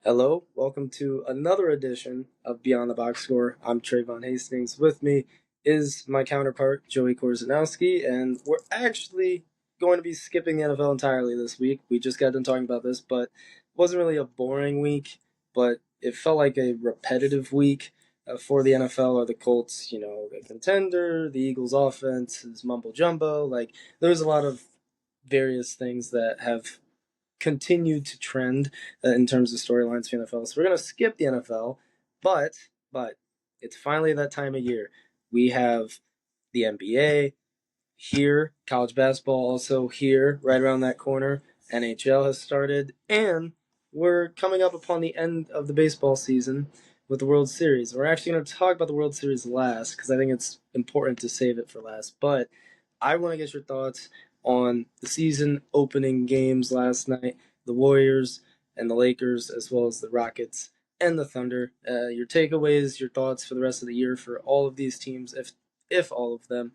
Hello, welcome to another edition of Beyond the Box Score. I'm Trayvon Hastings. With me is my counterpart, Joey Korzanowski, and we're actually going to be skipping the NFL entirely this week. We just got done talking about this, but it wasn't really a boring week, but it felt like a repetitive week for the NFL or the Colts. The contender, the Eagles' offense is mumbo jumbo. There's a lot of various things that have continued to trend in terms of storylines for the NFL. So we're going to skip the NFL, but it's finally that time of year. We have the NBA here, college basketball also here, right around that corner. NHL has started, and we're coming up upon the end of the baseball season with the World Series. We're actually going to talk about the World Series last because I think it's important to save it for last. But I want to get your thoughts on the season opening games last night, the Warriors and the Lakers, as well as the Rockets and the Thunder. Your takeaways, your thoughts for the rest of the year for all of these teams, if all of them,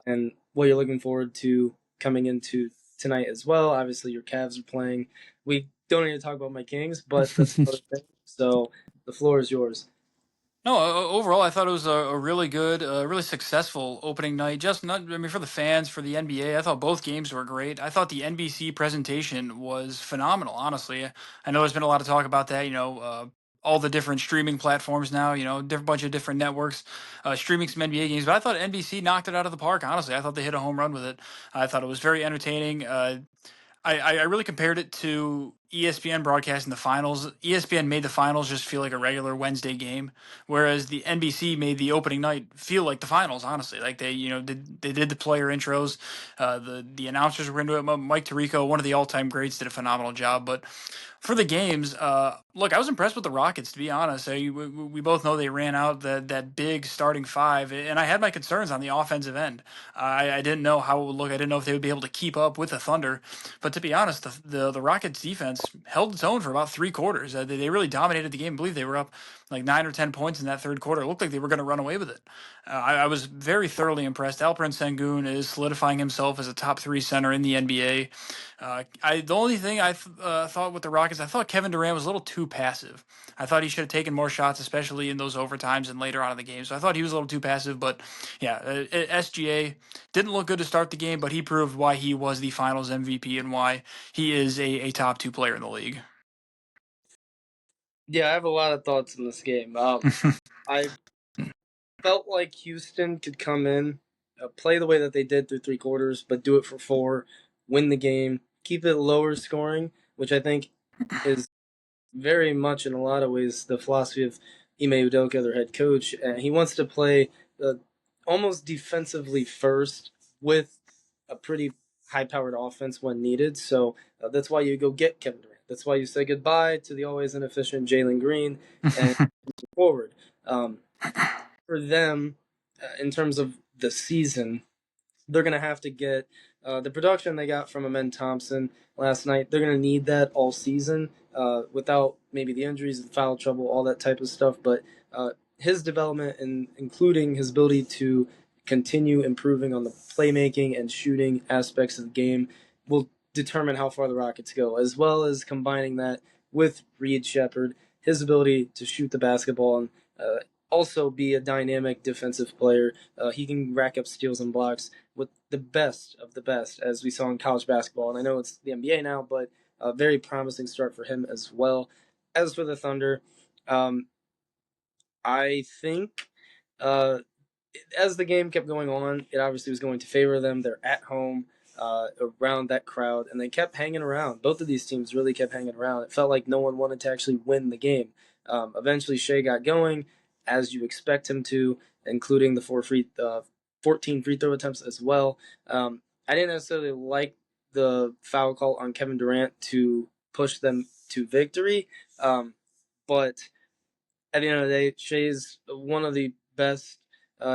and what you're looking forward to coming into tonight as well. Obviously, your Cavs are playing. We don't need to talk about my Kings, but that's another thing. So the floor is yours. No, overall, I thought it was a really good, really successful opening night. Just not, I mean, for the fans, for the NBA, I thought both games were great. I thought the NBC presentation was phenomenal. Honestly, I know there's been a lot of talk about that. All the different streaming platforms now. Different bunch of different networks streaming some NBA games. But I thought NBC knocked it out of the park. Honestly, I thought they hit a home run with it. I thought it was very entertaining. I really compared it to ESPN broadcasting the finals. ESPN made the finals just feel like a regular Wednesday game, whereas the NBC made the opening night feel like the finals. Honestly, like they did the player intros, the announcers were into it. Mike Tirico, one of the all time greats, did a phenomenal job. But for the games, look, I was impressed with the Rockets. To be honest, we both know they ran out that big starting five, and I had my concerns on the offensive end. I didn't know how it would look. I didn't know if they would be able to keep up with the Thunder. But to be honest, the Rockets defense held its own for about 3 quarters. They really dominated the game. I believe they were up like 9 or 10 points in that third quarter. It looked like they were going to run away with it. I was very thoroughly impressed. Alperen Sengun is solidifying himself as a top three center in the NBA. The only thing thought with the Rockets, I thought Kevin Durant was a little too passive. I thought he should have taken more shots, especially in those overtimes and later on in the game. So I thought he was a little too passive. But yeah, SGA didn't look good to start the game, but he proved why he was the Finals MVP and why he is a top two player in the league. Yeah, I have a lot of thoughts in this game. I felt like Houston could come in, play the way that they did through 3 quarters, but do it for four, win the game, keep it lower scoring, which I think is very much in a lot of ways the philosophy of Ime Udoka, their head coach. He wants to play uh, almost defensively first with a pretty high-powered offense when needed. So that's why you go get Kevin Durant. That's why you say goodbye to the always inefficient Jalen Green and move forward. Um, for them, in terms of the season, they're going to have to get the production they got from Amen Thompson last night. They're going to need that all season without maybe the injuries, the foul trouble, all that type of stuff. But his development, and including his ability to continue improving on the playmaking and shooting aspects of the game, will determine how far the Rockets go, as well as combining that with Reed Shepard, his ability to shoot the basketball and also be a dynamic defensive player. He can rack up steals and blocks with the best of the best, as we saw in college basketball. And I know it's the NBA now, but a very promising start for him as well. As for the Thunder, um, I think uh, as the game kept going on, it obviously was going to favor them. They're at home around that crowd, and they kept hanging around. Both of these teams really kept hanging around. It felt like no one wanted to actually win the game. Eventually, Shea got going, as you expect him to, including the 14 free throw attempts as well. I didn't necessarily like the foul call on Kevin Durant to push them to victory, but at the end of the day, Shea's one of the best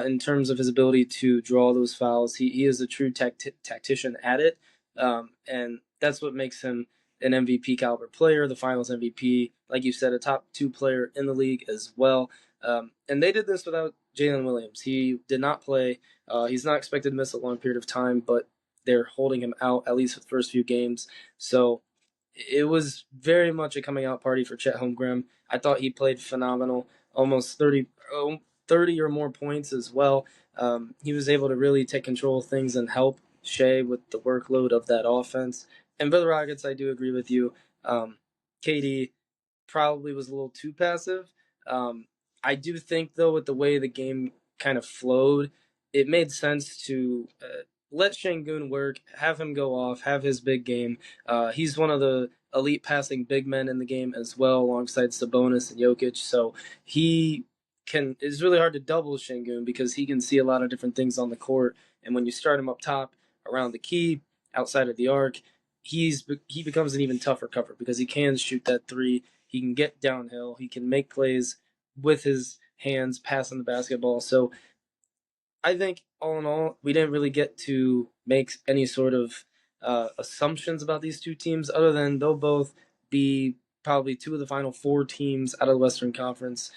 in terms of his ability to draw those fouls. He is a true tactician at it, and that's what makes him an MVP caliber player, the Finals MVP. Like you said, a top two player in the league as well. And they did this without Jalen Williams. He did not play. He's not expected to miss a long period of time, but they're holding him out at least for the first few games. So it was very much a coming out party for Chet Holmgren. I thought he played phenomenal, almost 30 or more points as well. He was able to really take control of things and help Shea with the workload of that offense. And for the Rockets, I do agree with you. KD probably was a little too passive. Um, I do think, though, with the way the game kind of flowed, it made sense to let Şengün work, have him go off, have his big game. He's one of the elite passing big men in the game as well, alongside Sabonis and Jokic. So he can. It's really hard to double Şengün because he can see a lot of different things on the court. And when you start him up top, around the key, outside of the arc, he becomes an even tougher cover because he can shoot that three. He can get downhill. He can make plays with his hands, passing the basketball. So I think all in all, we didn't really get to make any sort of assumptions about these two teams, other than they'll both be probably two of the final four teams out of the Western Conference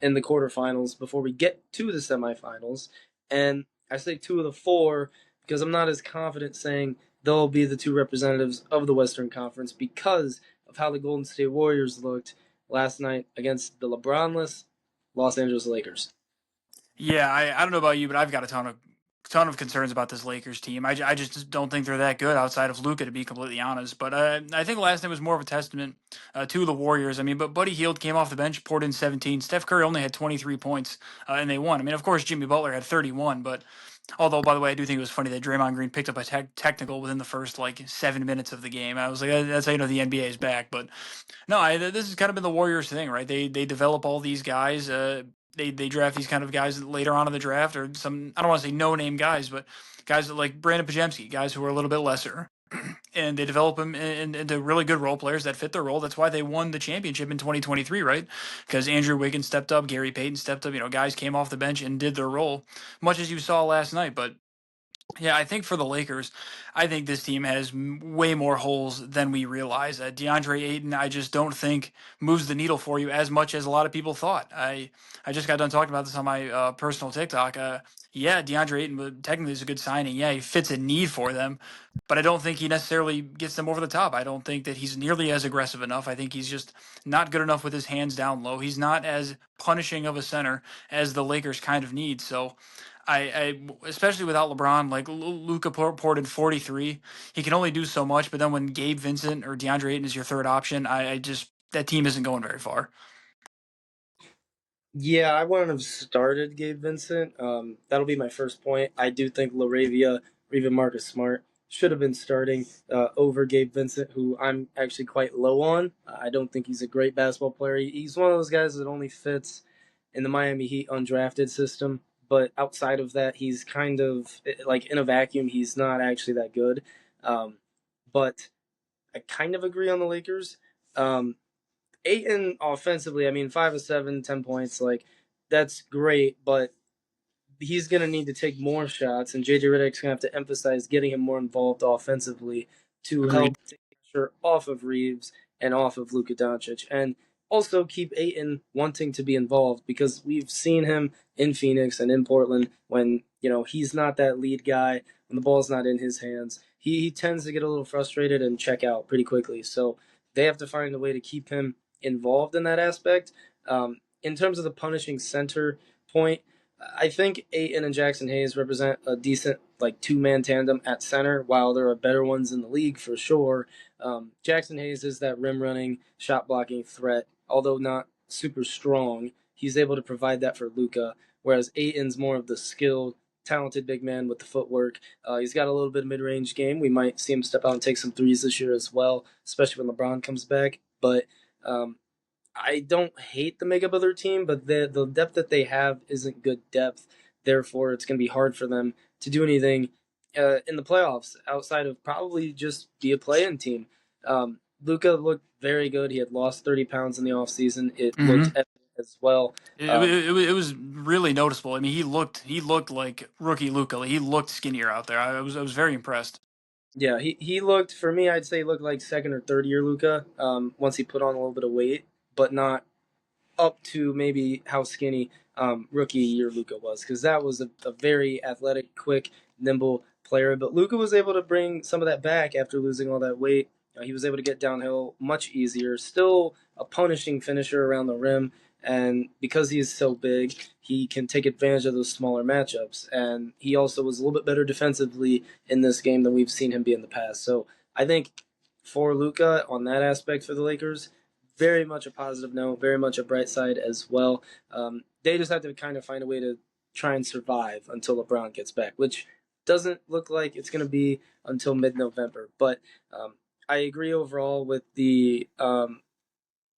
in the quarterfinals before we get to the semifinals. And I say two of the four because I'm not as confident saying they'll be the two representatives of the Western Conference because of how the Golden State Warriors looked last night against the LeBronless Los Angeles Lakers. Yeah, I don't know about you, but I've got a ton of concerns about this Lakers team. I just don't think they're that good outside of Luca, to be completely honest. But I think last night was more of a testament to the Warriors. I mean, but Buddy Hield came off the bench, poured in 17. Steph Curry only had 23 points, and they won. I mean, of course, Jimmy Butler had 31, but although, by the way, I do think it was funny that Draymond Green picked up a technical within the first like 7 minutes of the game. I was like, that's how you know the NBA is back. But no, this has kind of been the Warriors thing, right? They develop all these guys. They draft these kind of guys later on in the draft, or some, I don't want to say no name guys, but guys that like Brandon Pajemski, guys who are a little bit lesser, and they develop them into really good role players that fit their role. That's why they won the championship in 2023, right? Because Andrew Wiggins stepped up, Gary Payton stepped up. You know, guys came off the bench and did their role, much as you saw last night. But yeah, I think for the Lakers, I think this team has way more holes than we realize. DeAndre Ayton, I just don't think moves the needle for you as much as a lot of people thought. I just got done talking about this on my personal TikTok. Yeah, DeAndre Ayton technically is a good signing. Yeah, he fits a need for them, but I don't think he necessarily gets them over the top. I don't think that he's nearly as aggressive enough. I think he's just not good enough with his hands down low. He's not as punishing of a center as the Lakers kind of need. So especially without LeBron, like Luka poured in 43. He can only do so much, but then when Gabe Vincent or DeAndre Ayton is your third option, I just that team isn't going very far. Yeah, I wouldn't have started Gabe Vincent. That'll be my first point. I do think Laravia or even Marcus Smart should have been starting over Gabe Vincent, who I'm actually quite low on. I don't think he's a great basketball player. He's one of those guys that only fits in the Miami Heat undrafted system. But outside of that, he's kind of like in a vacuum. He's not actually that good. Um, but I kind of agree on the Lakers. Um, Aiton offensively, I mean, 5 of 7, 10 points, like that's great, but he's going to need to take more shots, and JJ Redick's going to have to emphasize getting him more involved offensively to Agreed. help take pressure off of Reeves and off of Luka Doncic, and also keep Aiton wanting to be involved because we've seen him in Phoenix and in Portland when he's not that lead guy when the ball's not in his hands. He tends to get a little frustrated and check out pretty quickly. So they have to find a way to keep him involved in that aspect. In terms of the punishing center point, I think Aiton and Jackson Hayes represent a decent like two-man tandem at center. While there are better ones in the league for sure, Jackson Hayes is that rim-running, shot-blocking threat. Although not super strong, he's able to provide that for Luka. Whereas Aiton's more of the skilled, talented big man with the footwork. He's got a little bit of mid-range game. We might see him step out and take some threes this year as well, especially when LeBron comes back. But um, I don't hate the makeup of their team, but the depth that they have isn't good depth. Therefore, it's going to be hard for them to do anything in the playoffs outside of probably just be a play-in team. Luka looked very good. He had lost 30 pounds in the offseason. It looked Mm-hmm. evident as well. It was really noticeable. I mean, he looked like rookie Luka. He looked skinnier out there. I was very impressed. Yeah, he looked, for me, I'd say he looked like second or third year Luka once he put on a little bit of weight, but not up to maybe how skinny rookie year Luka was, because that was a very athletic, quick, nimble player. But Luka was able to bring some of that back after losing all that weight He was able to get downhill much easier. Still a punishing finisher around the rim, and because he's so big, he can take advantage of those smaller matchups. And he also was a little bit better defensively in this game than we've seen him be in the past. So I think for Luka on that aspect for the Lakers, very much a positive note, very much a bright side as well. They just have to kind of find a way to try and survive until LeBron gets back, which doesn't look like it's going to be until mid-November. But I agree overall with the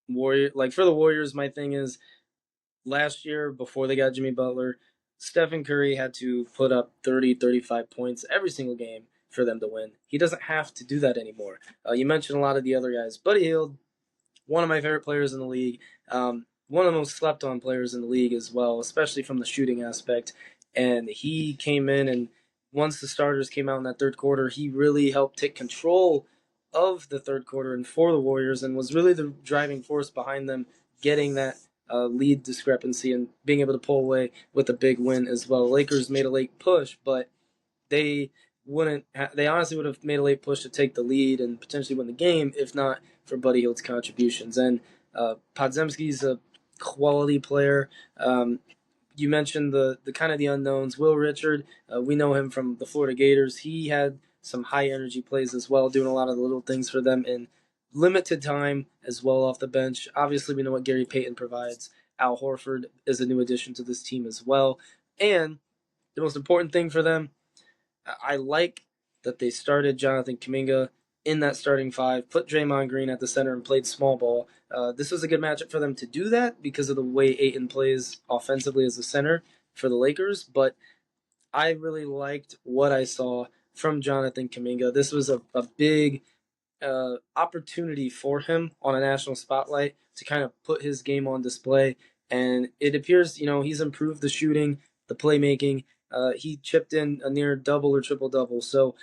Warrior. Like for the Warriors, my thing is last year before they got Jimmy Butler, Stephen Curry had to put up 30, 35 points every single game for them to win. He doesn't have to do that anymore. You mentioned a lot of the other guys. Buddy Hield, one of my favorite players in the league. One of the most slept on players in the league as well, especially from the shooting aspect. And he came in, and once the starters came out in that third quarter, he really helped take control of the third quarter and for the Warriors, and was really the driving force behind them getting that lead discrepancy and being able to pull away with a big win as well. Lakers made a late push, but they they honestly would have made a late push to take the lead and potentially win the game if not for Buddy Hield's contributions. And Podzemski's a quality player. You mentioned the kind of the unknowns. Will Richard, we know him from the Florida Gators. He had some high energy plays as well, doing a lot of the little things for them in limited time as well off the bench. Obviously, we know what Gary Payton provides. Al Horford is a new addition to this team as well. And the most important thing for them, I like that they started Jonathan Kuminga in that starting five, put Draymond Green at the center, and played small ball. This was a good matchup for them to do that because of the way Ayton plays offensively as a center for the Lakers. But I really liked what I saw from Jonathan Kuminga. This was a big opportunity for him on a national spotlight to kind of put his game on display. And it appears, he's improved the shooting, the playmaking. He chipped in a near double or triple double. So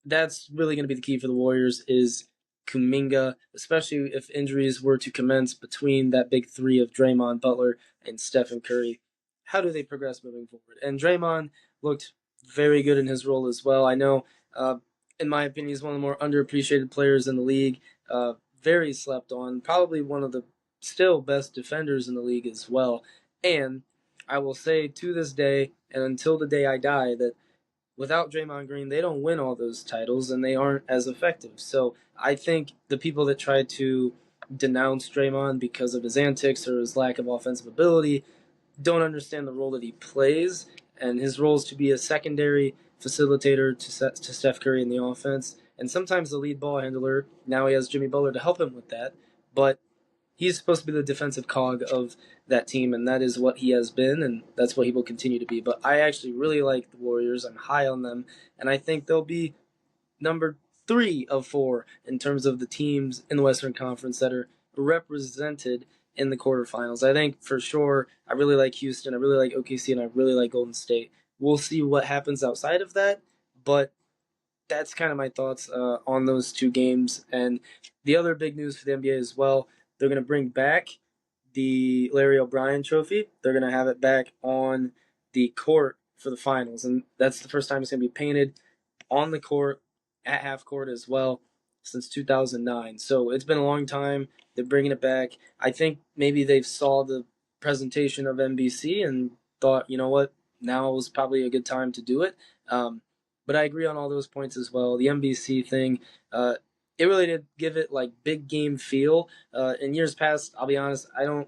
that's really going to be the key for the Warriors is Kuminga, especially if injuries were to commence between that big three of Draymond, Butler, and Stephen Curry. How do they progress moving forward? And Draymond looked very good in his role as well. I know, in my opinion, he's one of the more underappreciated players in the league. Very slept on, probably one of the still best defenders in the league as well. And I will say to this day, and until the day I die, that without Draymond Green, they don't win all those titles and they aren't as effective. So I think the people that try to denounce Draymond because of his antics or his lack of offensive ability don't understand the role that he plays. And his role is to be a secondary facilitator to Steph Curry in the offense. And sometimes the lead ball handler. Now he has Jimmy Butler to help him with that. But he's supposed to be the defensive cog of that team, and that is what he has been, and that's what he will continue to be. But I actually really like the Warriors. I'm high on them, and I think they'll be number 3 of 4 in terms of the teams in the Western Conference that are represented in the quarterfinals. I think for sure I really like Houston, I really like OKC, and I really like Golden State. We'll see what happens outside of that, but that's kind of my thoughts on those two games. And the other big news for the NBA as well, they're going to bring back the Larry O'Brien trophy. They're going to have it back on the court for the finals. And that's the first time it's going to be painted on the court, at half court as well, since 2009. So it's been a long time. They're bringing it back. I think maybe they've saw the presentation of NBC and thought, you know what, now is probably a good time to do it. But I agree on all those points as well. The NBC thing, it really did give it like big game feel. In years past, I'll be honest, I don't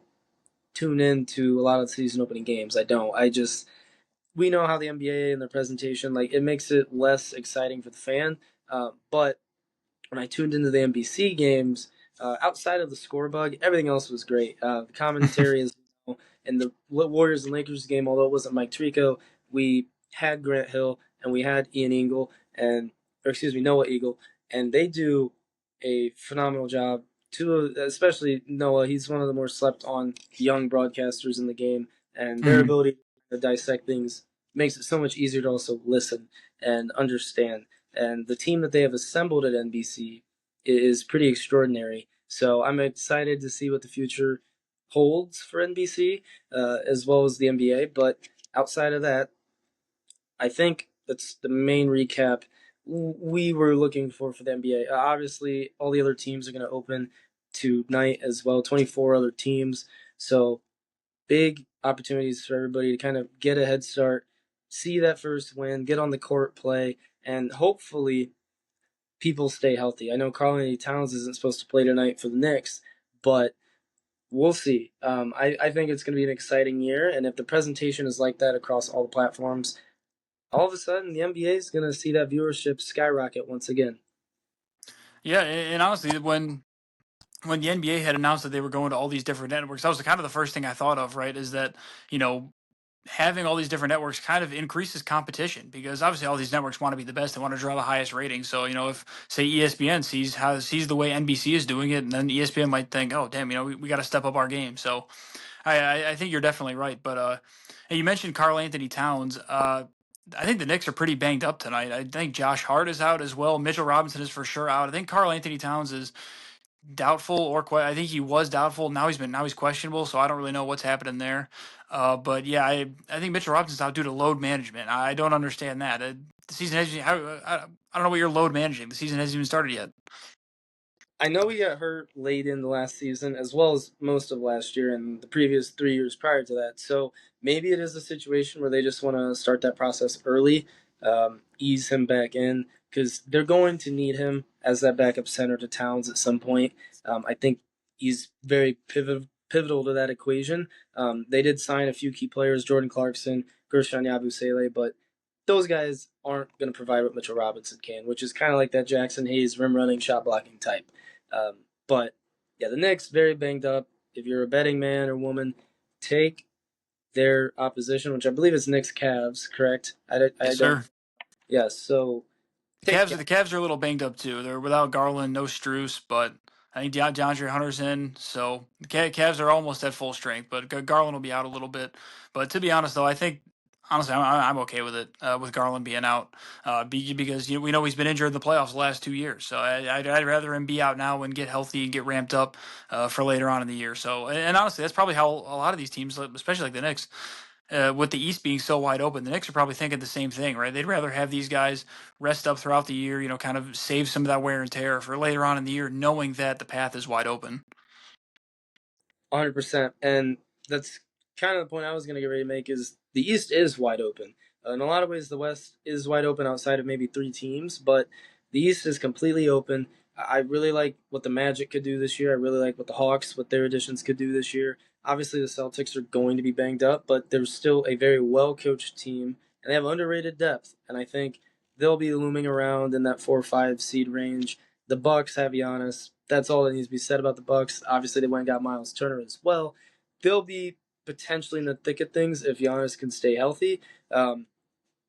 tune into a lot of season opening games. I don't. We know how the NBA and their presentation, like it makes it less exciting for the fan. But when I tuned into the NBC games, outside of the score bug, everything else was great. The commentary is, and the Warriors and Lakers game, although it wasn't Mike Tirico, we had Grant Hill and we had Ian Eagle or excuse me, Noah Eagle, and they do a phenomenal job. Especially Noah, he's one of the more slept on young broadcasters in the game, and their Mhm. ability to dissect things makes it so much easier to also listen and understand. And the team that they have assembled at NBC is pretty extraordinary. So I'm excited to see what the future holds for NBC, as well as the NBA. But outside of that, I think that's the main recap. we were looking for the NBA. Obviously, all the other teams are going to open tonight as well. 24 other teams, so big opportunities for everybody to kind of get a head start, see that first win, get on the court, play, and hopefully people stay healthy. I know Karl-Anthony Towns isn't supposed to play tonight for the Knicks, but we'll see. I think it's going to be an exciting year, and if the presentation is like that across all the platforms, all of a sudden the NBA is going to see that viewership skyrocket once again. Yeah, and honestly, when the NBA had announced that they were going to all these different networks, that was kind of the first thing I thought of, right? Is that, you know, having all these different networks kind of increases competition because obviously all these networks want to be the best. They want to draw the highest ratings. So, if say ESPN sees the way NBC is doing it, and then ESPN might think, oh, damn, we got to step up our game. So I think you're definitely right. But hey, you mentioned Karl Anthony Towns. I think the Knicks are pretty banged up tonight. I think Josh Hart is out as well. Mitchell Robinson is for sure out. I think Karl Anthony Towns is doubtful I think he was doubtful. Now he's questionable, so I don't really know what's happening there. But yeah, I think Mitchell Robinson's out due to load management. I don't understand that. The season has I don't know what you're load managing. The season hasn't even started yet. I know he got hurt late in the last season, as well as most of last year and the previous 3 years prior to that. So maybe it is a situation where they just want to start that process early, ease him back in, because they're going to need him as that backup center to Towns at some point. I think he's very pivotal to that equation. They did sign a few key players, Jordan Clarkson, Gershon Yabusele, but those guys aren't going to provide what Mitchell Robinson can, which is kind of like that Jackson Hayes rim running, shot blocking type. But yeah, the Knicks very banged up. If you're a betting man or woman, take their opposition, which I believe is Knicks Cavs, correct? I Yes, don't. sir. Yeah, so The take Cavs, Cavs. the Cavs are a little banged up too. They're without Garland, no Struess, but I think DeAndre Hunter's in, so the Cavs are almost at full strength. But Garland will be out a little bit. But to be honest, though, I think honestly I'm okay with it with Garland being out because we know he's been injured in the playoffs the last 2 years. So I'd rather him be out now and get healthy and get ramped up for later on in the year. So and honestly, that's probably how a lot of these teams, especially like the Knicks, with the East being so wide open, the Knicks are probably thinking the same thing, right? They'd rather have these guys rest up throughout the year, kind of save some of that wear and tear for later on in the year, knowing that the path is wide open. 100%. And that's kind of the point I was going to get ready to make is the East is wide open. In a lot of ways, the West is wide open outside of maybe three teams, but the East is completely open. I really like what the Magic could do this year. I really like what the Hawks, what their additions could do this year. Obviously, the Celtics are going to be banged up, but they're still a very well coached team, and they have underrated depth. And I think they'll be looming around in that 4 or 5 seed range. The Bucks have Giannis. That's all that needs to be said about the Bucks. Obviously, they went and got Miles Turner as well. They'll be potentially in the thick of things if Giannis can stay healthy. Um,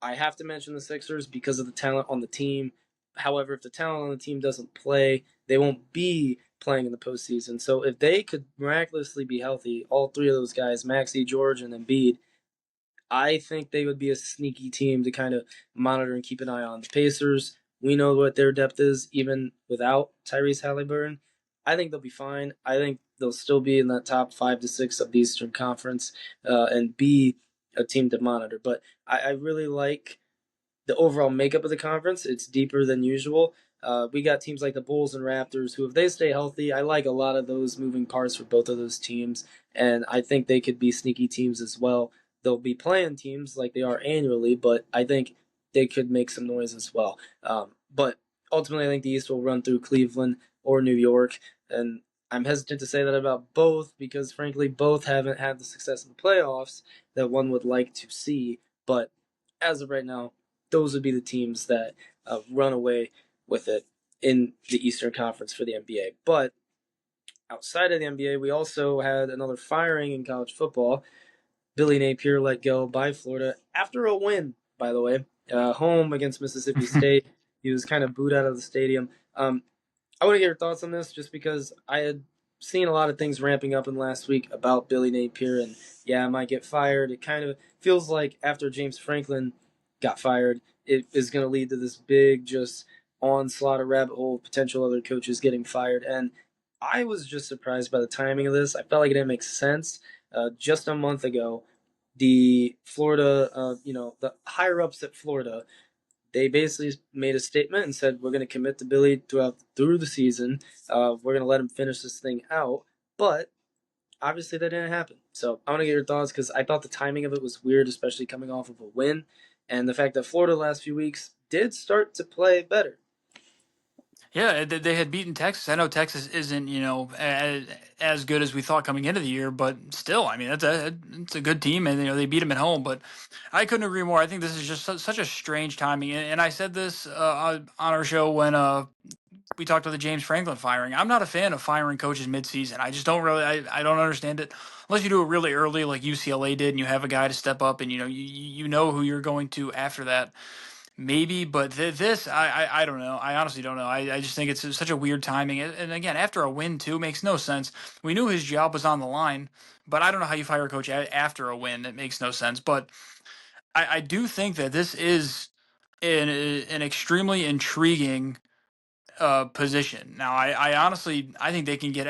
I have to mention the Sixers because of the talent on the team. However, if the talent on the team doesn't play, they won't be playing in the postseason. So if they could miraculously be healthy, all three of those guys, Maxey, George, and Embiid, I think they would be a sneaky team to kind of monitor and keep an eye on. The Pacers, we know what their depth is, even without Tyrese Halliburton. I think they'll be fine. I think they'll still be in that top 5 to 6 of the Eastern Conference and be a team to monitor. But I really like the overall makeup of the conference. It's deeper than usual. We got teams like the Bulls and Raptors who, if they stay healthy, I like a lot of those moving parts for both of those teams, and I think they could be sneaky teams as well. They'll be playing teams like they are annually, but I think they could make some noise as well. But ultimately, I think the East will run through Cleveland or New York, and I'm hesitant to say that about both because, frankly, both haven't had the success in the playoffs that one would like to see. But as of right now, those would be the teams that run away with it in the Eastern Conference for the NBA. But outside of the NBA, we also had another firing in college football. Billy Napier let go by Florida after a win, by the way, home against Mississippi State. He was kind of booed out of the stadium. I want to get your thoughts on this just because I had seen a lot of things ramping up in last week about Billy Napier and, yeah, I might get fired. It kind of feels like after James Franklin got fired, it is going to lead to this big just onslaught of rabbit hole of potential other coaches getting fired. And I was just surprised by the timing of this. I felt like it didn't make sense. Just a month ago, the Florida, the higher ups at Florida they basically made a statement and said we're going to commit to Billy through the season. We're going to let him finish this thing out, but obviously that didn't happen. So I want to get your thoughts because I thought the timing of it was weird, especially coming off of a win, and the fact that Florida the last few weeks did start to play better. Yeah, they had beaten Texas. I know Texas isn't, as good as we thought coming into the year, but still, I mean, it's a good team, and they beat them at home. But I couldn't agree more. I think this is just such a strange timing, and I said this on our show when we talked about the James Franklin firing. I'm not a fan of firing coaches midseason. I just don't really, I don't understand it unless you do it really early, like UCLA did, and you have a guy to step up, and you know who you're going to after that. Maybe, but this I don't know. I honestly don't know. I just think it's such a weird timing. And again, after a win too makes no sense. We knew his job was on the line, but I don't know how you fire a coach after a win. It makes no sense. But I do think that this is an extremely intriguing position. Now, I honestly I think they can get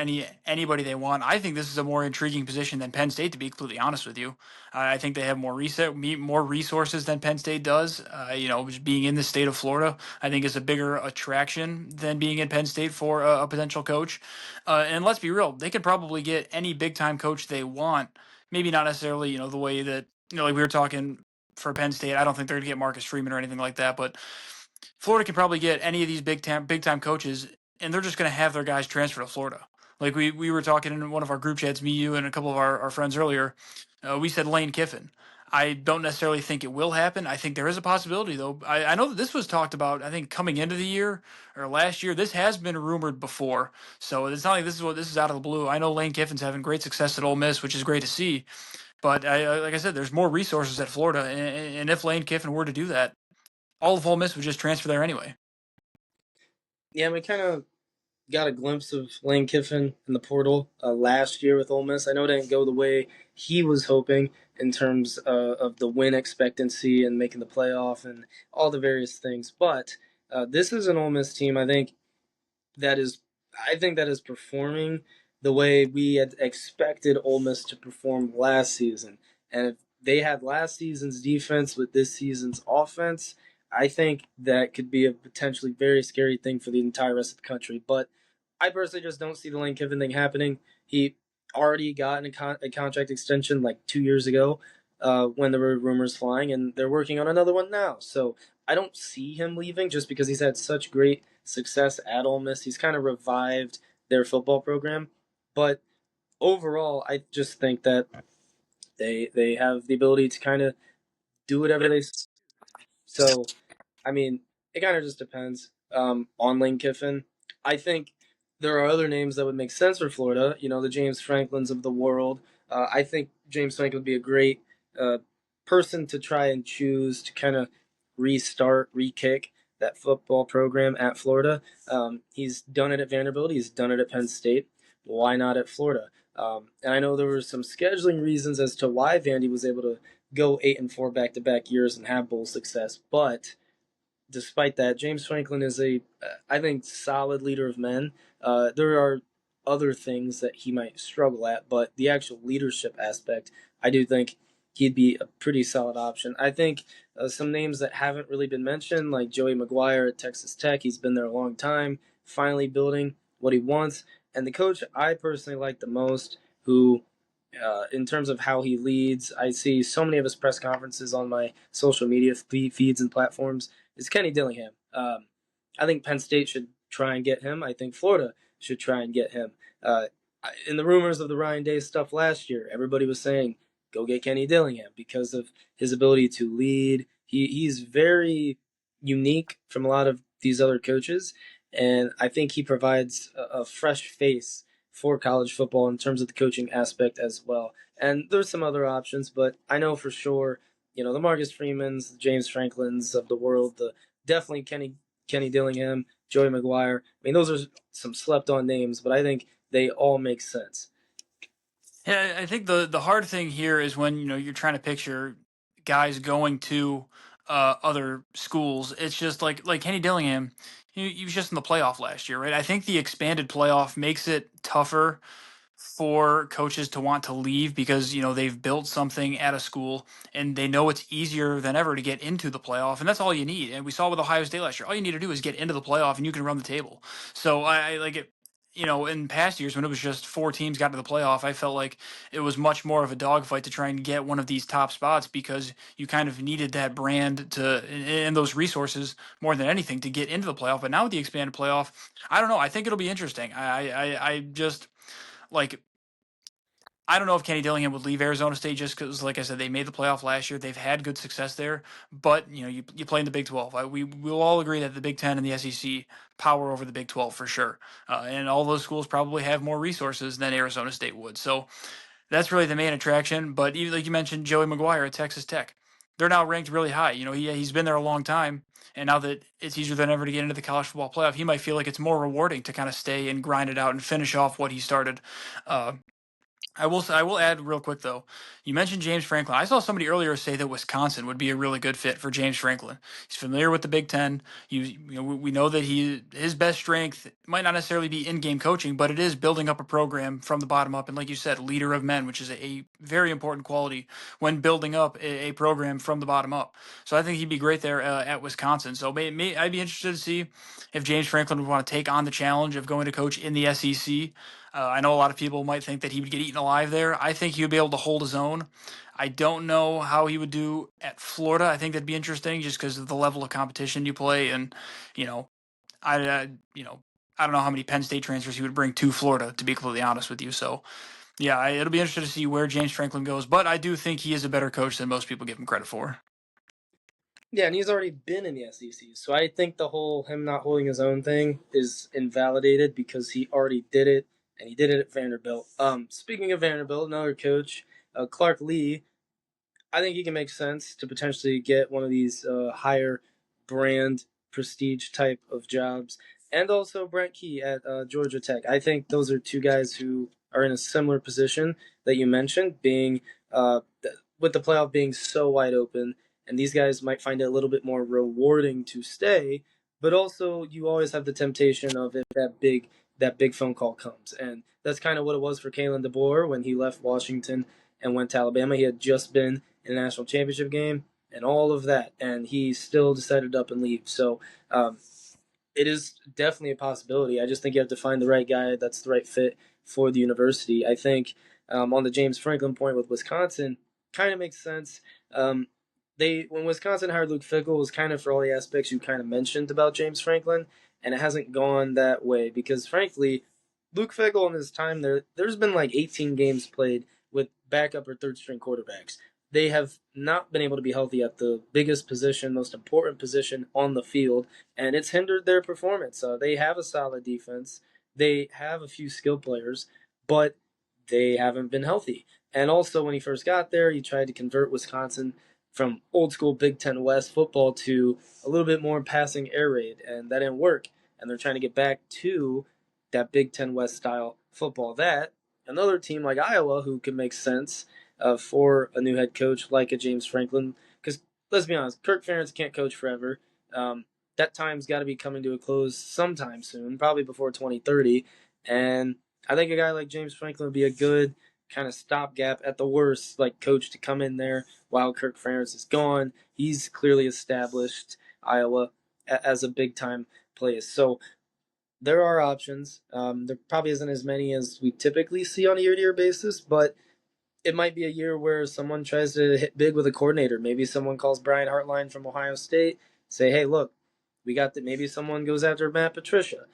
anybody they want. I think this is a more intriguing position than Penn State, to be completely honest with you. I think they have more resources than Penn State does. Just being in the state of Florida, I think is a bigger attraction than being in Penn State for a potential coach. And let's be real, they could probably get any big time coach they want. Maybe not necessarily the way that like we were talking for Penn State. I don't think they're going to get Marcus Freeman or anything like that, but Florida can probably get any of these big time coaches, and they're just going to have their guys transfer to Florida. Like we were talking in one of our group chats, me, you, and a couple of our friends earlier. We said Lane Kiffin. I don't necessarily think it will happen. I think there is a possibility, though. I know that this was talked about, I think, coming into the year or last year. This has been rumored before. So it's not like this is out of the blue. I know Lane Kiffin's having great success at Ole Miss, which is great to see. But like I said, there's more resources at Florida. And if Lane Kiffin were to do that, all of Ole Miss would just transfer there anyway. Yeah, we kind of got a glimpse of Lane Kiffin in the portal last year with Ole Miss. I know it didn't go the way he was hoping in terms of the win expectancy and making the playoff and all the various things, but this is an Ole Miss team. That is I think that is performing the way we had expected Ole Miss to perform last season. And if they had last season's defense with this season's offense, I think that could be a potentially very scary thing for the entire rest of the country. But I personally just don't see the Lane Kiffin thing happening. He already got a contract extension like 2 years ago when there were rumors flying, and they're working on another one now. So I don't see him leaving just because he's had such great success at Ole Miss. He's kind of revived their football program. But overall, I just think that they have the ability to kind of do whatever they. So I mean, it kind of just depends on Lane Kiffin. I think there are other names that would make sense for Florida. The James Franklins of the world. I think James Franklin would be a great uh, person to try and choose to kind of restart, re-kick that football program at Florida. He's done it at Vanderbilt. He's done it at Penn State. Why not at Florida? And I know there were some scheduling reasons as to why Vandy was able to go 8-4 back-to-back years and have bowl success, but despite that, James Franklin is I think, solid leader of men. There are other things that he might struggle at, but the actual leadership aspect, I do think he'd be a pretty solid option. I think some names that haven't really been mentioned, like Joey McGuire at Texas Tech, he's been there a long time, finally building what he wants. And the coach I personally like the most, who in terms of how he leads, I see so many of his press conferences on my social media feeds and platforms, is Kenny Dillingham. I think Penn State should try and get him. I think Florida should try and get him. In the rumors of the Ryan Day stuff last year, everybody was saying, go get Kenny Dillingham because of his ability to lead. He's very unique from a lot of these other coaches, and I think he provides a fresh face for college football in terms of the coaching aspect as well. And there's some other options, but I know for sure, the Marcus Freemans, the James Franklins of the world, the definitely Kenny Dillingham, Joey McGuire. I mean, those are some slept on names, but I think they all make sense. Yeah, I think the hard thing here is when you're trying to picture guys going to other schools. It's just like Kenny Dillingham. He was just in the playoff last year, right? I think the expanded playoff makes it tougher for coaches to want to leave because they've built something at a school and they know it's easier than ever to get into the playoff, and that's all you need. And we saw with Ohio State last year, all you need to do is get into the playoff and you can run the table. So I like it. In past years when it was just four teams got to the playoff, I felt like it was much more of a dogfight to try and get one of these top spots because you kind of needed that brand to and those resources more than anything to get into the playoff. But now with the expanded playoff, I don't know. I think it'll be interesting. I just like I don't know if Kenny Dillingham would leave Arizona State just because, like I said, they made the playoff last year. They've had good success there, but you play in the Big 12. We'll all agree that the Big 10 and the SEC power over the Big 12 for sure, and all those schools probably have more resources than Arizona State would. So that's really the main attraction. But even like you mentioned, Joey McGuire at Texas Tech, they're now ranked really high. He's been there a long time, and now that it's easier than ever to get into the college football playoff, he might feel like it's more rewarding to kind of stay and grind it out and finish off what he started. Uh, I will add real quick though. You mentioned James Franklin. I saw somebody earlier say that Wisconsin would be a really good fit for James Franklin. He's familiar with the Big Ten. We know that his best strength might not necessarily be in-game coaching, but it is building up a program from the bottom up. And like you said, leader of men, which is a very important quality when building up a program from the bottom up. So I think he'd be great there at Wisconsin. So I'd be interested to see if James Franklin would want to take on the challenge of going to coach in the SEC. I know a lot of people might think that he would get eaten alive there. I think he would be able to hold his own. I don't know how he would do at Florida. I think that'd be interesting just because of the level of competition you play, and you know, I don't know how many Penn State transfers he would bring to Florida. To be completely honest with you, so yeah, it'll be interesting to see where James Franklin goes. But I do think he is a better coach than most people give him credit for. Yeah, and he's already been in the SEC, so I think the whole him not holding his own thing is invalidated because he already did it, and he did it at Vanderbilt. Speaking of Vanderbilt, another coach, Clark Lee, I think he can make sense to potentially get one of these higher brand prestige type of jobs. And also Brent Key at Georgia Tech. I think those are two guys who are in a similar position that you mentioned, being with the playoff being so wide open, and these guys might find it a little bit more rewarding to stay. But also, you always have the temptation of if that big phone call comes, and that's kind of what it was for Kalen DeBoer when he left Washington and went to Alabama. He had just been in a national championship game and all of that, and he still decided to up and leave. So it is definitely a possibility. I just think you have to find the right guy that's the right fit for the university. I think on the James Franklin point with Wisconsin, kind of makes sense. They when Wisconsin hired Luke Fickell, it was kind of for all the aspects you kind of mentioned about James Franklin, and it hasn't gone that way because frankly, Luke Fickell in his time there's been like 18 games played with backup or third string quarterbacks. They have not been able to be healthy at the biggest position, most important position on the field, and it's hindered their performance. They have a solid defense, they have a few skill players, but they haven't been healthy. And also, when he first got there, he tried to convert Wisconsin from old school Big Ten West football to a little bit more passing air raid, and that didn't work. And they're trying to get back to that Big Ten West style football. That another team like Iowa, who could make sense for a new head coach like a James Franklin, because let's be honest, Kirk Ferentz can't coach forever. That time's got to be coming to a close sometime soon, probably before 2030. And I think a guy like James Franklin would be a good kind of stopgap at the worst, like coach to come in there while Kirk Ferentz is gone. He's clearly established Iowa as a big time place. So there are options. There probably isn't as many as we typically see on a year-to-year basis, but it might be a year where someone tries to hit big with a coordinator. Maybe someone calls Brian Hartline from Ohio State, say, "Hey, look, we got that." Maybe someone goes after Matt Patricia.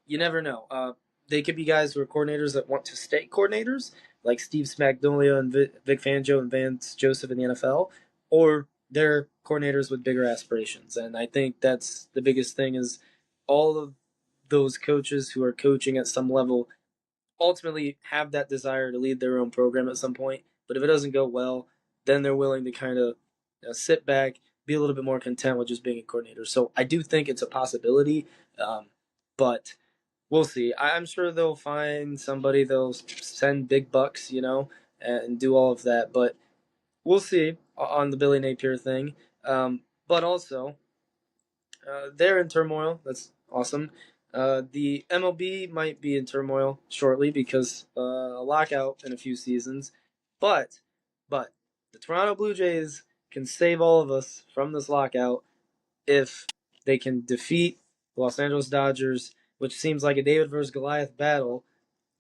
You never know. They could be guys who are coordinators that want to stay coordinators, like Steve Spagnuolo and Vic Fangio and Vance Joseph in the NFL, or they're coordinators with bigger aspirations. And I think that's the biggest thing is all of those coaches who are coaching at some level ultimately have that desire to lead their own program at some point. But if it doesn't go well, then they're willing to kind of sit back, be a little bit more content with just being a coordinator. So I do think it's a possibility, but we'll see. I'm sure they'll find somebody, they'll send big bucks, and do all of that. But we'll see on the Billy Napier thing. But also, they're in turmoil. That's awesome. The MLB might be in turmoil shortly because a lockout in a few seasons, but but the Toronto Blue Jays can save all of us from this lockout if they can defeat the Los Angeles Dodgers, which seems like a David versus Goliath battle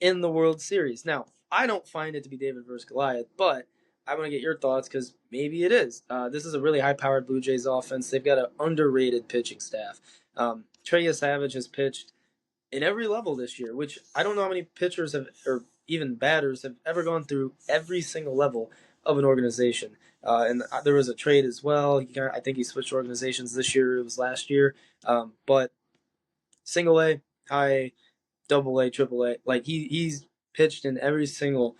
in the World Series. Now, I don't find it to be David versus Goliath, but I want to get your thoughts because maybe it is. This is a really high-powered Blue Jays offense. They've got an underrated pitching staff. Trey Savage has pitched in every level this year, which I don't know how many pitchers have, or even batters have ever gone through every single level of an organization. And there was a trade as well. I think he switched organizations this year. It was last year. But single A, high, double A, triple A, like he's pitched in every single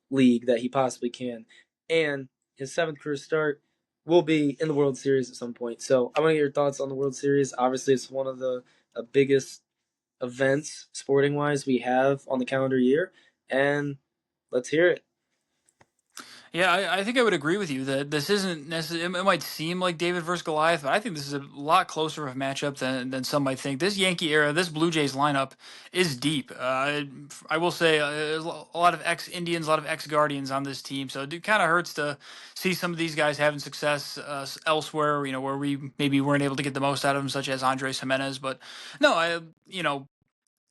league that he possibly can. And his seventh career start will be in the World Series at some point. So I want to get your thoughts on the World Series. Obviously, it's one of the biggest events sporting wise we have on the calendar year, and let's hear it. Yeah, I think I would agree with you that this isn't necessarily. It might seem like David versus Goliath, but I think this is a lot closer of a matchup than some might think. This Yankee era, this Blue Jays lineup is deep. I will say there's a lot of ex Indians, a lot of ex Guardians on this team, so it kind of hurts to see some of these guys having success elsewhere. Where we maybe weren't able to get the most out of them, such as Andres Jimenez. But no,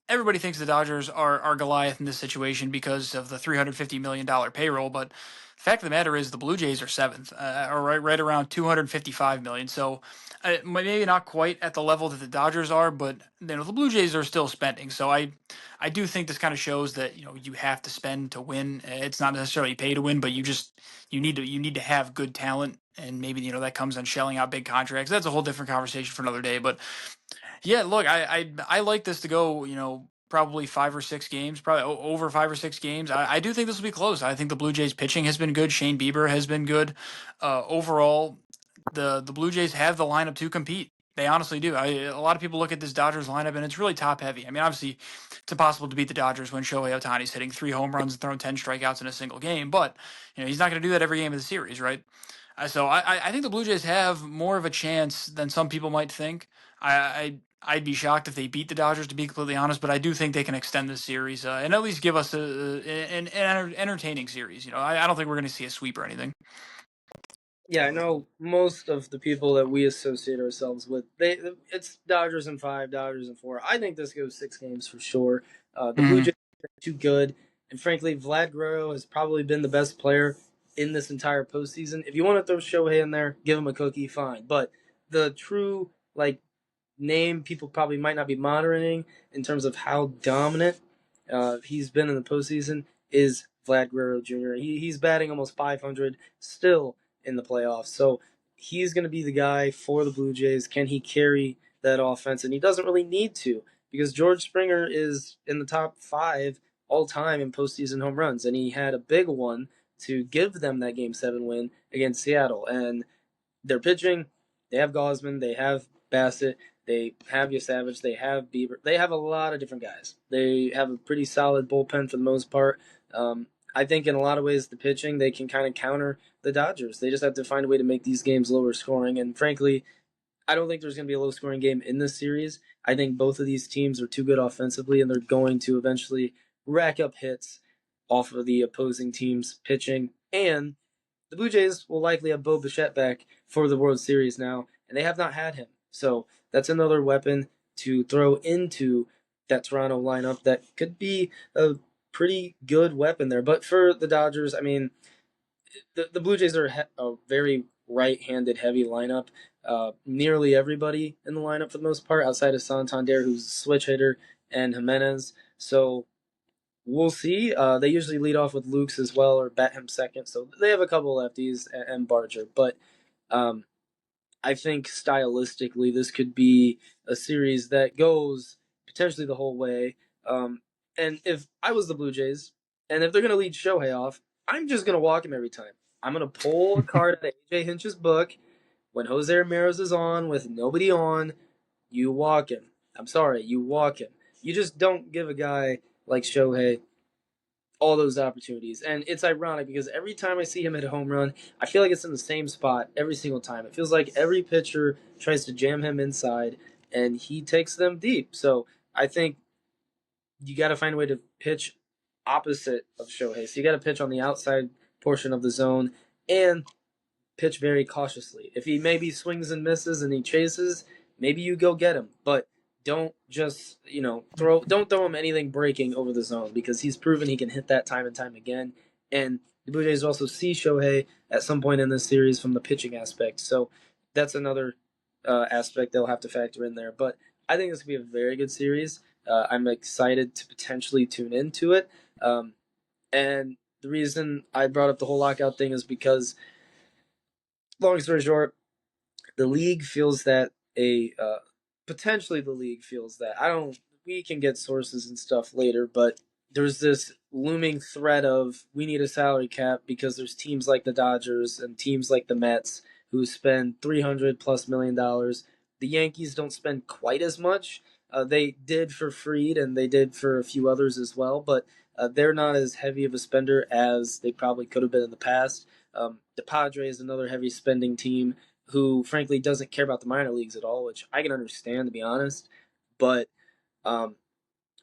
everybody thinks the Dodgers are Goliath in this situation because of the $350 million payroll, but the fact of the matter is the Blue Jays are seventh, or right around 255 million. So maybe not quite at the level that the Dodgers are, but the Blue Jays are still spending. So I do think this kind of shows that you have to spend to win. It's not necessarily pay to win, but you need to have good talent. And maybe that comes on shelling out big contracts. That's a whole different conversation for another day. But yeah, look, I like this to go, probably 5 or 6 games, probably over 5 or 6 games. I do think this will be close. I think the Blue Jays pitching has been good. Shane Bieber has been good. Overall, the Blue Jays have the lineup to compete. They honestly do. A lot of people look at this Dodgers lineup and it's really top heavy. I mean, obviously, it's impossible to beat the Dodgers when Shohei Ohtani's hitting 3 home runs and throwing 10 strikeouts in a single game. But he's not going to do that every game of the series, right? So I think the Blue Jays have more of a chance than some people might think. I'd be shocked if they beat the Dodgers, to be completely honest, but I do think they can extend this series and at least give us an entertaining series. I don't think we're going to see a sweep or anything. Yeah, I know most of the people that we associate ourselves with. It's Dodgers in five, Dodgers in four. I think this goes 6 games for sure. The Blue Mhm. Jays are too good, and frankly, Vlad Guerrero has probably been the best player in this entire postseason. If you want to throw Shohei in there, give him a cookie, fine. But the true name people probably might not be monitoring in terms of how dominant he's been in the postseason is Vlad Guerrero Jr. He's batting almost 500 still in the playoffs. So he's going to be the guy for the Blue Jays. Can he carry that offense? And he doesn't really need to because George Springer is in the top 5 all time in postseason home runs. And he had a big one to give them that Game 7 win against Seattle. And they're pitching. They have Gosman. They have Bassett. They have Savage. They have Bieber. They have a lot of different guys. They have a pretty solid bullpen for the most part. I think in a lot of ways, the pitching, they can kind of counter the Dodgers. They just have to find a way to make these games lower scoring. And frankly, I don't think there's going to be a low scoring game in this series. I think both of these teams are too good offensively, and they're going to eventually rack up hits off of the opposing team's pitching. And the Blue Jays will likely have Bo Bichette back for the World Series now, and they have not had him. So that's another weapon to throw into that Toronto lineup that could be a pretty good weapon there. But for the Dodgers, I mean, the Blue Jays are a very right-handed heavy lineup. Nearly everybody in the lineup for the most part, outside of Santander, who's a switch hitter, and Jimenez. So we'll see. They usually lead off with Lukes as well, or bat him second. So they have a couple lefties and Barger. But um, I think stylistically, this could be a series that goes potentially the whole way. And if I was the Blue Jays, and if they're going to lead Shohei off, I'm just going to walk him every time. I'm going to pull a card out of AJ Hinch's book. When Jose Ramirez is on with nobody on, you walk him. I'm sorry, you walk him. You just don't give a guy like Shohei all those opportunities. And it's ironic because every time I see him hit a home run, I feel like it's in the same spot every single time. It feels like every pitcher tries to jam him inside. and he takes them deep. So I think you got to find a way to pitch opposite of Shohei. So you got to pitch on the outside portion of the zone and pitch very cautiously. If he maybe swings and misses and he chases, maybe you go get him. But don't just don't throw him anything breaking over the zone because he's proven he can hit that time and time again. And the Blue Jays also see Shohei at some point in this series from the pitching aspect. So that's another aspect they'll have to factor in there. But I think this could be a very good series. I'm excited to potentially tune into it. And the reason I brought up the whole lockout thing is because, long story short, the league feels that potentially the league feels that I don't. We can get sources and stuff later, but there's this looming threat of we need a salary cap because there's teams like the Dodgers and teams like the Mets who spend $300+ million. The Yankees don't spend quite as much. They did for Freed and they did for a few others as well, but they're not as heavy of a spender as they probably could have been in the past. The Padres, another heavy spending team who frankly doesn't care about the minor leagues at all, which I can understand to be honest. But I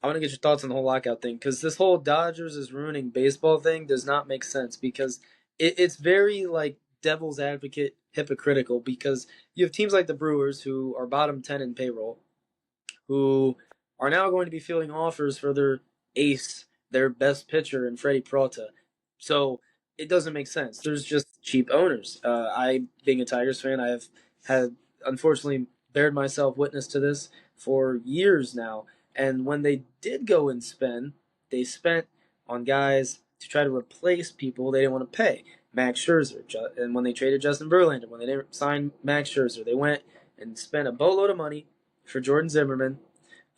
want to get your thoughts on the whole lockout thing because this whole Dodgers is ruining baseball thing does not make sense because it's very like devil's advocate hypocritical because you have teams like the Brewers who are bottom 10 in payroll who are now going to be fielding offers for their ace, their best pitcher, in Freddie Peralta. So it doesn't make sense. There's just cheap owners. I, being a Tigers fan, I have had unfortunately bared myself witness to this for years now. And when they did go and spend, they spent on guys to try to replace people they didn't want to pay. Max Scherzer, and when they traded Justin Verlander, when they didn't sign Max Scherzer, they went and spent a boatload of money for Jordan Zimmerman,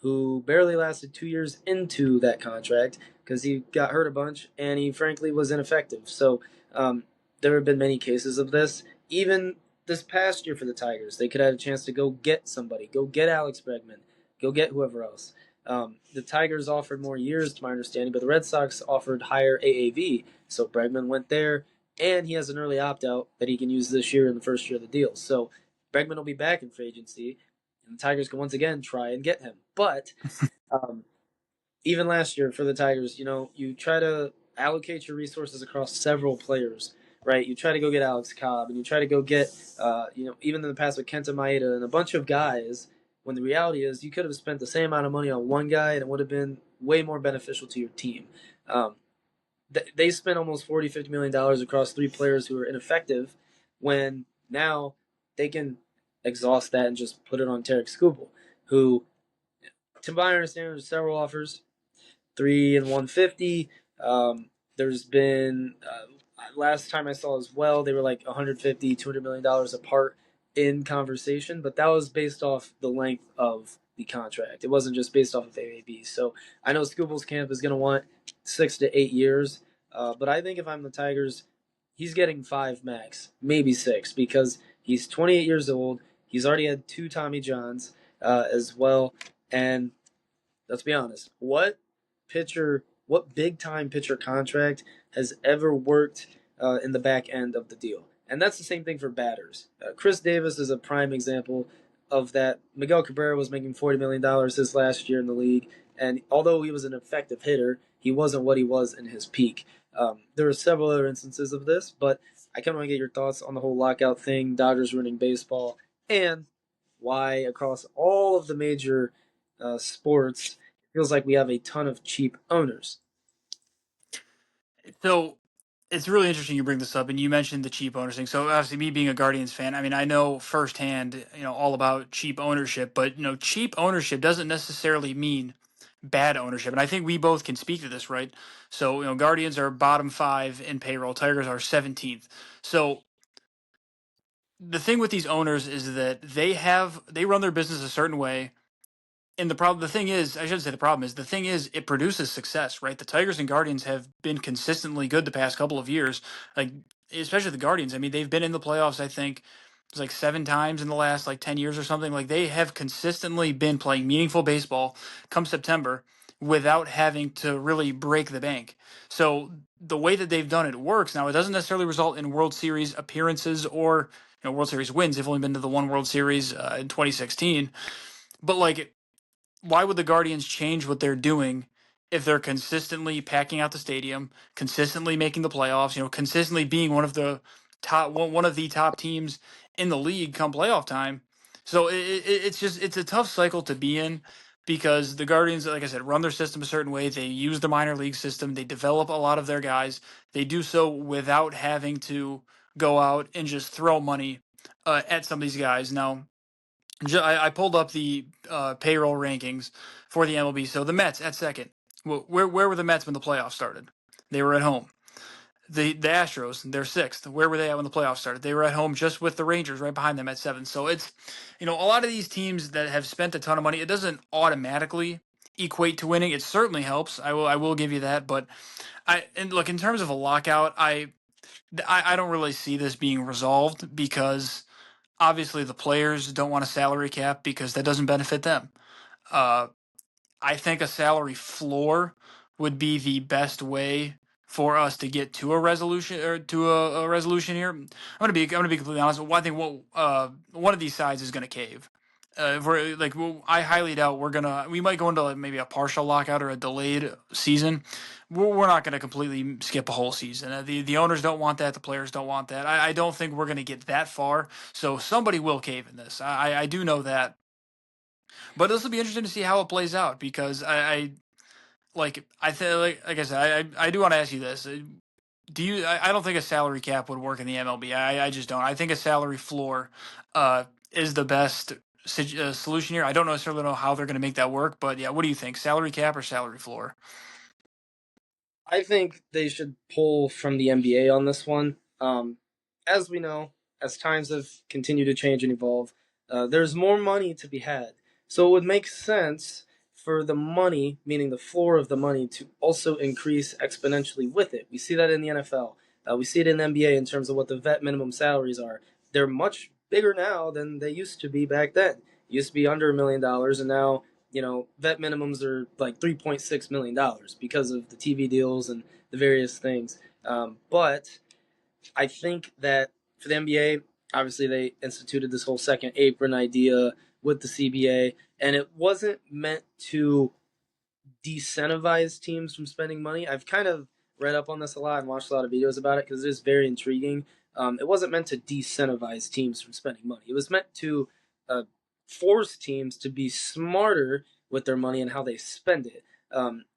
who barely lasted 2 years into that contract because he got hurt a bunch and he frankly was ineffective. So there have been many cases of this. Even this past year for the Tigers, they could have had a chance to go get somebody, go get Alex Bregman, go get whoever else. The Tigers offered more years, to my understanding, but the Red Sox offered higher AAV. So Bregman went there, and he has an early opt-out that he can use this year in the first year of the deal. So Bregman will be back in free agency, and the Tigers can once again try and get him. But um, even last year for the Tigers, you try to allocate your resources across several players, right? You try to go get Alex Cobb, and you try to go get, even in the past with Kenta Maeda and a bunch of guys. When the reality is, you could have spent the same amount of money on one guy, and it would have been way more beneficial to your team. Um, they spent almost $40-50 million across three players who were ineffective, when now they can exhaust that and just put it on Tarek Skubal, who, to my understanding, there's several offers, 3 and 150. There's been last time I saw as well, they were like $150-200 million apart in conversation, but that was based off the length of the contract. It wasn't just based off of AAB. So I know Scubal's camp is going to want 6 to 8 years, but I think if I'm the Tigers, he's getting 5 max, maybe 6, because he's 28 years old. He's already had 2 Tommy Johns as well, and let's be honest, what big time pitcher contract has ever worked in the back end of the deal? And that's the same thing for batters. Chris Davis is a prime example of that. Miguel Cabrera was making $40 million his last year in the league, and although he was an effective hitter, he wasn't what he was in his peak. There are several other instances of this, but I kind of want to get your thoughts on the whole lockout thing, Dodgers ruining baseball, and why across all of the major sports, it feels like we have a ton of cheap owners. So it's really interesting you bring this up, and you mentioned the cheap owners thing. So obviously, me being a Guardians fan, I mean, I know firsthand, all about cheap ownership. But cheap ownership doesn't necessarily mean bad ownership, and I think we both can speak to this, right? So Guardians are bottom 5 in payroll. Tigers are 17th. So the thing with these owners is that they run their business a certain way. And the thing is, I shouldn't say the problem is, the thing is, it produces success, right? The Tigers and Guardians have been consistently good the past couple of years, like especially the Guardians. I mean, they've been in the playoffs, I think it's like 7 times in the last like 10 years or something. Like they have consistently been playing meaningful baseball come September without having to really break the bank. So the way that they've done it works. Now, it doesn't necessarily result in World Series appearances or World Series wins. They've only been to the one World Series in 2016. But like, why would the Guardians change what they're doing if they're consistently packing out the stadium, consistently making the playoffs, consistently being one of the top teams in the league come playoff time? So it's a tough cycle to be in because the Guardians, like I said, run their system a certain way. They use the minor league system. They develop a lot of their guys. They do so without having to go out and just throw money at some of these guys. Now, I pulled up the payroll rankings for the MLB. So the Mets at second. Where were the Mets when the playoffs started? They were at home. The Astros, they're sixth. Where were they at when the playoffs started? They were at home just with the Rangers right behind them at seven. So it's, a lot of these teams that have spent a ton of money, it doesn't automatically equate to winning. It certainly helps. I will give you that. But and look, in terms of a lockout, I don't really see this being resolved because obviously the players don't want a salary cap because that doesn't benefit them. Uh, I think a salary floor would be the best way for us to get to a resolution or to a resolution here. I'm gonna be completely honest. I think one of these sides is gonna cave. If we're like, I highly doubt we might go into like maybe a partial lockout or a delayed season. We're not gonna completely skip a whole season. The owners don't want that. The players don't want that. I don't think we're gonna get that far. So somebody will cave in this. I do know that. But this will be interesting to see how it plays out because I think like I said I do want to ask you this. Do you? I don't think a salary cap would work in the MLB. I just don't. I think a salary floor is the best solution here. I don't necessarily know how they're going to make that work, but yeah, what do you think? Salary cap or salary floor? I think they should pull from the NBA on this one. As we know, as times have continued to change and evolve, there's more money to be had. So it would make sense for the money, meaning the floor of the money, to also increase exponentially with it. We see that in the NFL. We see it in the NBA in terms of what the vet minimum salaries are. They're much bigger now than they used to be back then. It used to be under $1 million, and now vet minimums are like $3.6 million because of the TV deals and the various things. But I think that for the NBA, obviously they instituted this whole second apron idea with the CBA, and it wasn't meant to decentivize teams from spending money. I've kind of read up on this a lot and watched a lot of videos about it because it is very intriguing. It wasn't meant to decentivize teams from spending money. It was meant to uh, force teams to be smarter with their money and how they spend it.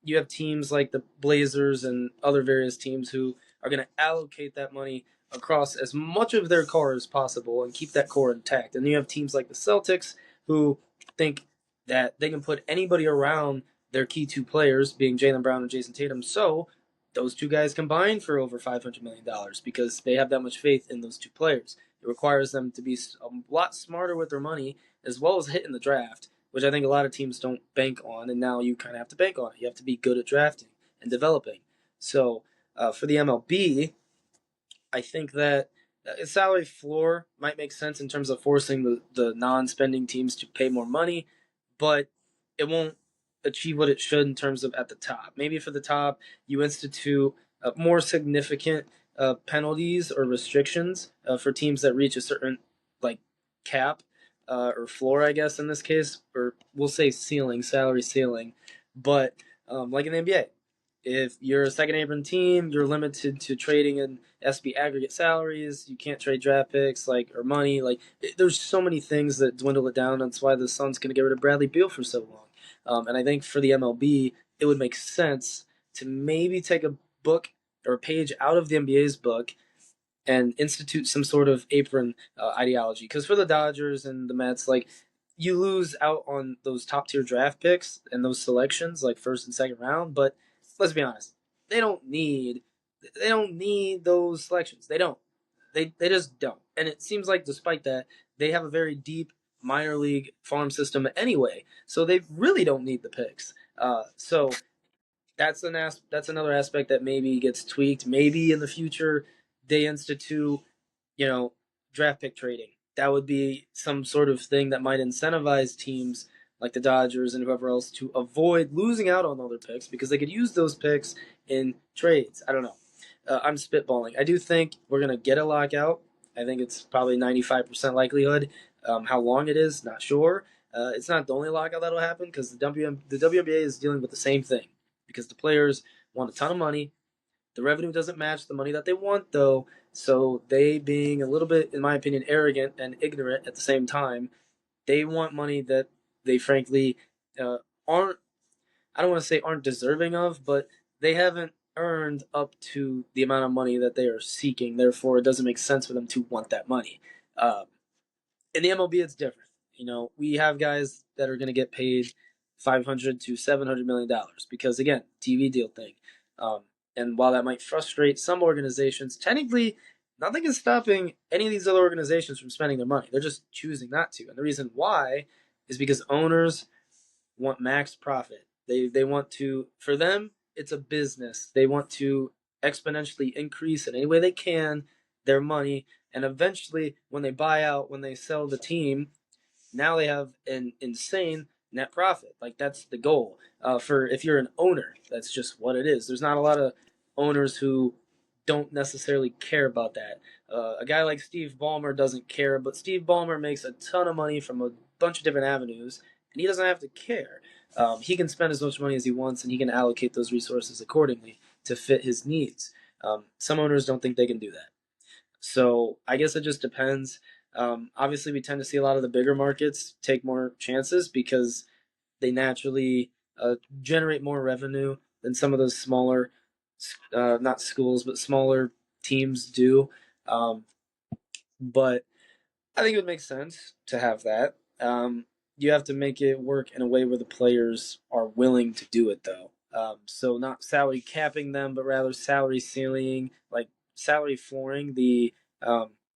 You have teams like the Blazers and other various teams who are going to allocate that money across as much of their core as possible and keep that core intact. And you have teams like the Celtics who think that they can put anybody around their key two players, being Jaylen Brown and Jason Tatum. So those two guys combined for over $500 million because they have that much faith in those two players. It requires them to be a lot smarter with their money as well as hitting the draft, which I think a lot of teams don't bank on, and now you kind of have to bank on it. You have to be good at drafting and developing. So for the MLB, I think that a salary floor might make sense in terms of forcing the non-spending teams to pay more money, but it won't achieve what it should in terms of at the top. Maybe for the top, you institute more significant penalties or restrictions for teams that reach a certain like cap or floor, I guess in this case, or we'll say ceiling, salary ceiling. But like in the NBA, if you're a second apron team, you're limited to trading in SB aggregate salaries. You can't trade draft picks or money. There's so many things that dwindle it down. That's why the Suns going to get rid of Bradley Beal for so long. And I think for the MLB, it would make sense to maybe take a book or a page out of the NBA's book and institute some sort of apron ideology. Because for the Dodgers and the Mets, you lose out on those top tier draft picks and those selections, like first and second round. But let's be honest, they don't need those selections. They don't. They just don't. And it seems like despite that, they have a very deep minor league farm system anyway. So they really don't need the picks. So that's another aspect that maybe gets tweaked. Maybe in the future they institute, you know, draft pick trading. That would be some sort of thing that might incentivize teams like the Dodgers and whoever else to avoid losing out on all their picks because they could use those picks in trades. I don't know. I'm spitballing. I do think we're going to get a lockout. I think it's probably 95% likelihood. How long it is, not sure. It's not the only lockout that'll happen because the WNBA is dealing with the same thing because the players want a ton of money. The revenue doesn't match the money that they want, though. So they, being a little bit, in my opinion, arrogant and ignorant at the same time, they want money that they frankly uh, aren't. I don't want to say aren't deserving of, but they haven't earned up to the amount of money that they are seeking. Therefore, it doesn't make sense for them to want that money. Um, in the MLB, it's different. We have guys that are going to get paid 500 to 700 million dollars because, again, TV deal thing. Um, and while that might frustrate some organizations, technically, nothing is stopping any of these other organizations from spending their money. They're just choosing not to. And the reason why is because owners want max profit. They want to, for them, it's a business. They want to exponentially increase in any way they can their money, and eventually, when they buy out, when they sell the team, now they have an insane net profit. Like that's the goal. For if you're an owner, that's just what it is. There's not a lot of owners who don't necessarily care about that. A guy like Steve Ballmer doesn't care, but Steve Ballmer makes a ton of money from a bunch of different avenues, and he doesn't have to care. He can spend as much money as he wants, and he can allocate those resources accordingly to fit his needs. Some owners don't think they can do that. So I guess it just depends. Obviously, we tend to see a lot of the bigger markets take more chances because they naturally generate more revenue than some of those smaller, not schools, but smaller teams do. Um, but I think it would make sense to have that. You have to make it work in a way where the players are willing to do it, though. So not salary capping them, but rather salary ceiling, like salary flooring the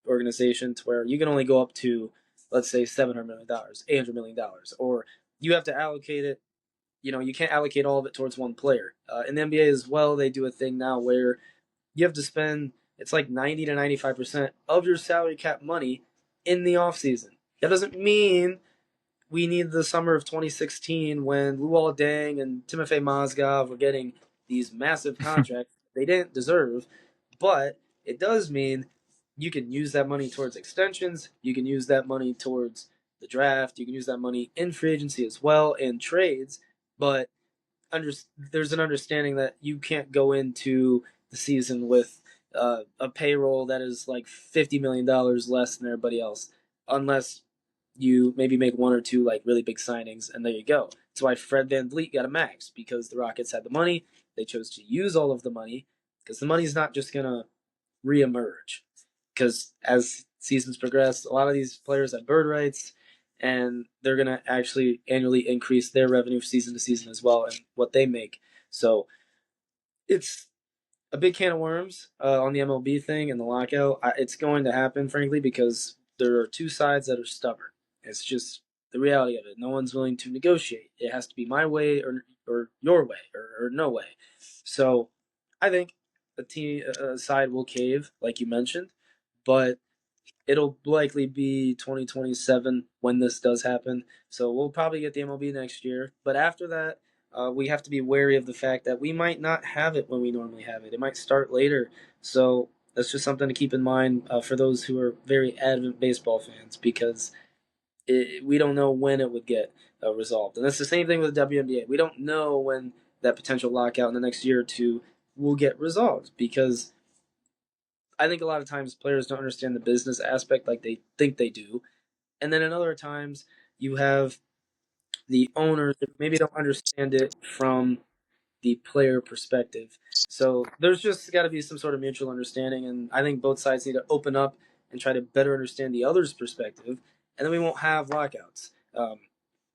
organization to where you can only go up to, let's say, $700 million, $800 million, or you have to allocate it. You can't allocate all of it towards one player. In the NBA as well, they do a thing now where you have to spend it's like 90 to 95% of your salary cap money in the offseason. That doesn't mean we need the summer of 2016 when Luol Deng and Timofey Mozgov were getting these massive contracts they didn't deserve, but it does mean you can use that money towards extensions, you can use that money towards the draft, you can use that money in free agency as well and trades, but there's an understanding that you can't go into the season with a payroll that is like $50 million less than everybody else, unless you maybe make one or two like really big signings, and there you go. That's why Fred VanVleet got a max because the Rockets had the money. They chose to use all of the money because the money's not just gonna reemerge. Because as seasons progress, a lot of these players have bird rights, and they're gonna actually annually increase their revenue season to season as well, and what they make. So it's a big can of worms on the MLB thing and the lockout. It's going to happen, frankly, because there are two sides that are stubborn. It's just the reality of it. No one's willing to negotiate. It has to be my way or your way or no way. So I think a side will cave, like you mentioned, but it'll likely be 2027 when this does happen. So we'll probably get the MLB next year. But after that, we have to be wary of the fact that we might not have it when we normally have it. It might start later. So that's just something to keep in mind for those who are very avid baseball fans because we don't know when it would get resolved. And that's the same thing with the WNBA. We don't know when that potential lockout in the next year or two will get resolved because I think a lot of times players don't understand the business aspect like they think they do. And then in other times, you have the owners that maybe don't understand it from the player perspective. So there's just got to be some sort of mutual understanding. And I think both sides need to open up and try to better understand the other's perspective. And then we won't have lockouts.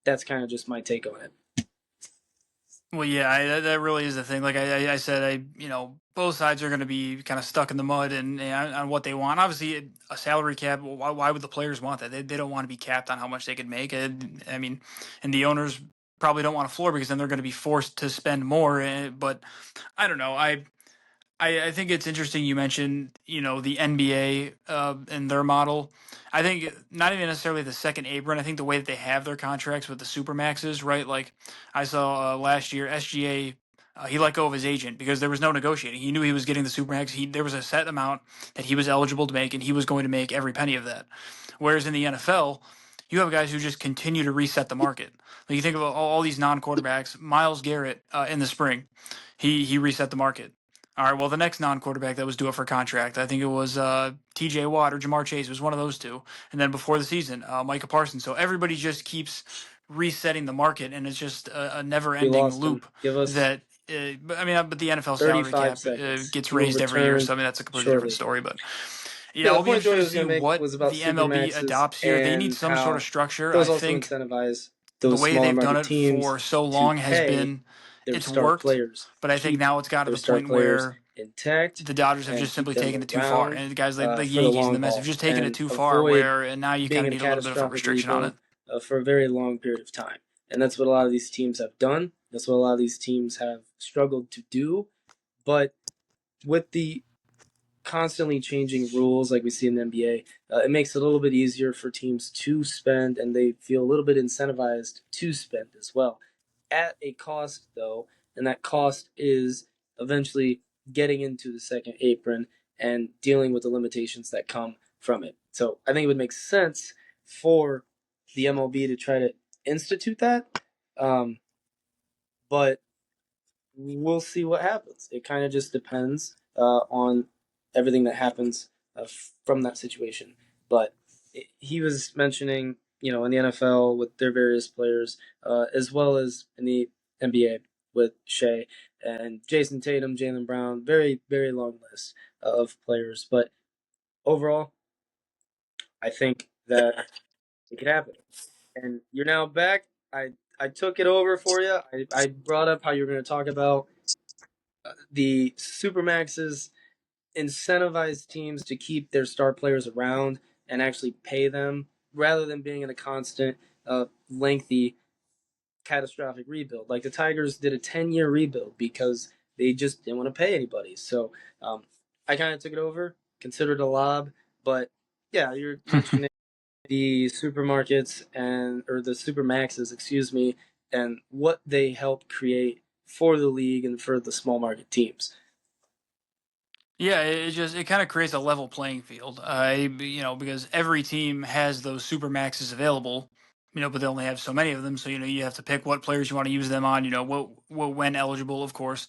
That's kind of just my take on it. Well, yeah, that really is the thing. Like I said, both sides are going to be kind of stuck in the mud and on what they want. Obviously, a salary cap. Why would the players want that? They don't want to be capped on how much they could make. I mean, and the owners probably don't want a floor because then they're going to be forced to spend more. But I don't know. I think it's interesting you mentioned, the NBA and their model. I think not even necessarily the second apron. I think the way that they have their contracts with the supermaxes, right? Like I saw last year, SGA, he let go of his agent because there was no negotiating. He knew he was getting the supermax. There was a set amount that he was eligible to make, and he was going to make every penny of that. Whereas in the NFL, you have guys who just continue to reset the market. Like you think of all these non-quarterbacks. Myles Garrett in the spring, he reset the market. All right, well, the next non-quarterback that was due up for contract, I think it was T.J. Watt or Jamar Chase. It was one of those two. And then before the season, Micah Parsons. So everybody just keeps resetting the market, and it's just a We never-ending lost him. loop Give us that. But the NFL salary 35 cap seconds. gets He will raised every year, return so I mean that's a completely different shortly. story. But yeah, Yeah, the I'll be point Joey interested to was see going to make what was about the MLB supermaxes adopts here. They need and some sort of how structure. those I also think incentivize the those way smaller they've done market it teams for so to long has pay been their it's star worked, players, but I think keep now it's got to their the star point players where intact, the Dodgers have and just keep simply them taken it too far, around and guys like the for the Yankees and the long Mets have haul just taken it and too far. avoid Where and now you being kind of in a need a little bit of a catastrophic restriction on it. rebuild for a very long period of time. And that's what a lot of these teams have done. That's what a lot of these teams have struggled to do. But with the constantly changing rules like we see in the NBA, it makes it a little bit easier for teams to spend, and they feel a little bit incentivized to spend as well. At a cost, though, and that cost is eventually getting into the second apron and dealing with the limitations that come from it. So I think it would make sense for the MLB to try to institute that, um, but we'll see what happens. It kind of just depends on everything that happens from that situation. But he was mentioning, in the NFL with their various players, as well as in the NBA with Shea and Jason Tatum, Jalen Brown, very, very long list of players. But overall, I think that it could happen. And you're now back. I took it over for you. I brought up how you were going to talk about the Supermaxes incentivize teams to keep their star players around and actually pay them rather than being in a constant, lengthy, catastrophic rebuild. Like the Tigers did a 10-year rebuild because they just didn't want to pay anybody. So I kind of took it over, considered a lob, but yeah, you're mentioning the supermarkets or the supermaxes, excuse me, and what they help create for the league and for the small market teams. Yeah, it kind of creates a level playing field. Because every team has those super maxes available, but they only have so many of them. So you have to pick what players you want to use them on. What when eligible, of course,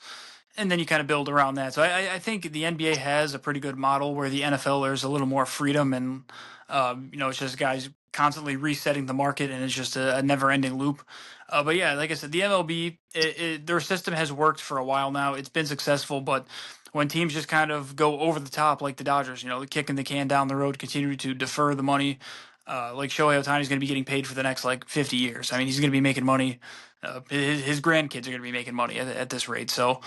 and then you kind of build around that. So I think the NBA has a pretty good model where the NFL there's a little more freedom and it's just guys constantly resetting the market and it's just a never ending loop. But yeah, like I said, the MLB their system has worked for a while now. It's been successful, but when teams just kind of go over the top like the Dodgers, kicking the can down the road, continue to defer the money. Like Shohei Ohtani is going to be getting paid for the next 50 years. I mean, he's going to be making money. His grandkids are going to be making money at this rate. So,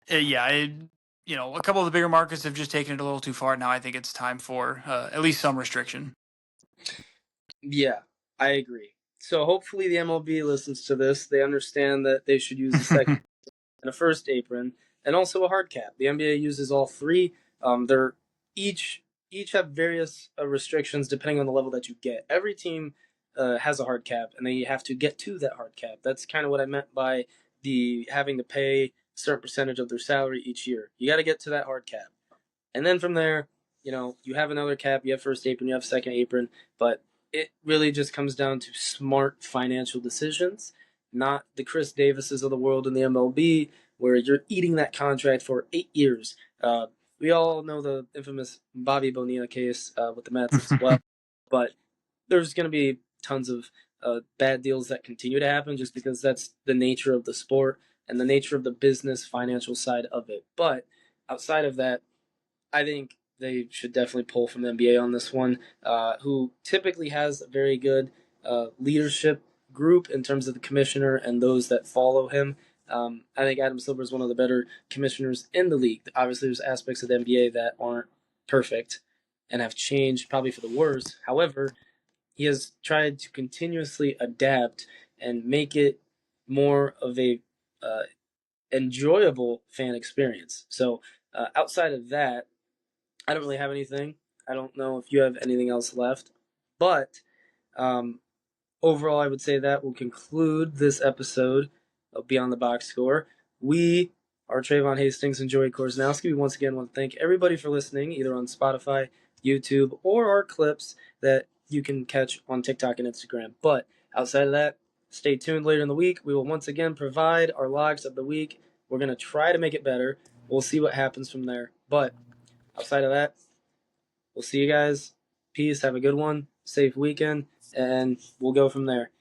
yeah, a couple of the bigger markets have just taken it a little too far. Now I think it's time for at least some restriction. Yeah, I agree. So hopefully the MLB listens to this. They understand that they should use a second and a first apron, and also a hard cap. The NBA uses all three. They're each have various restrictions depending on the level that you get. Every team has a hard cap, and they have to get to that hard cap. That's kind of what I meant by the having to pay a certain percentage of their salary each year. You got to get to that hard cap, and then from there, you have another cap. You have first apron. You have second apron, but it really just comes down to smart financial decisions, not the Chris Davises of the world in the MLB, where you're eating that contract for 8 years. We all know the infamous Bobby Bonilla case with the Mets as well, but there's going to be tons of bad deals that continue to happen just because that's the nature of the sport and the nature of the business financial side of it. But outside of that, I think they should definitely pull from the NBA on this one, who typically has a very good leadership group in terms of the commissioner and those that follow him. I think Adam Silver is one of the better commissioners in the league. Obviously, there's aspects of the NBA that aren't perfect and have changed probably for the worse. However, he has tried to continuously adapt and make it more of a uh, enjoyable fan experience. So outside of that, I don't really have anything. I don't know if you have anything else left, but um, overall, I would say that will conclude this episode of Beyond the Box Score. We are Trayvon Hastings and Joey Korsnowski. We once again want to thank everybody for listening, either on Spotify, YouTube, or our clips that you can catch on TikTok and Instagram. But outside of that, stay tuned later in the week. We will once again provide our logs of the week. We're going to try to make it better. We'll see what happens from there. But outside of that, we'll see you guys. Peace. Have a good one. Safe weekend. And we'll go from there.